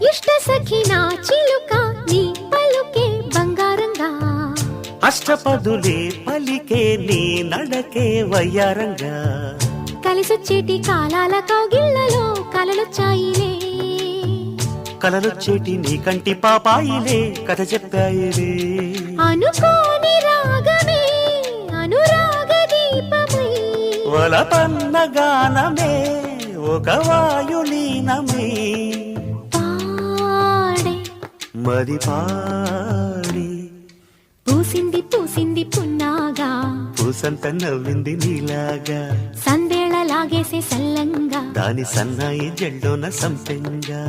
ఇష్ట సఖి నా చిలుక నీ పలుకే బంగారంగా అష్టపదులే పలికే నీ నడకే వయ్యారంగా కలిసొచ్చేటి కాలాల కౌగిళ్లలో కలలొచ్చాయిలే కలలొచ్చేటి నీ కంటి పాపాయిలే కథ చెప్పాయిలే అనుకోని రాగమే అనురాగ దీపమై వలపన్న గానమే ఒక వాయులీనమే పాడే మది పాడి పూసింది పూసింది పున్నాగా పూసంత నవ్వింది నీలాగా సందేళ లాగేసే సల్లంగా దాని సన్నాయి జెండోన సంపెంగా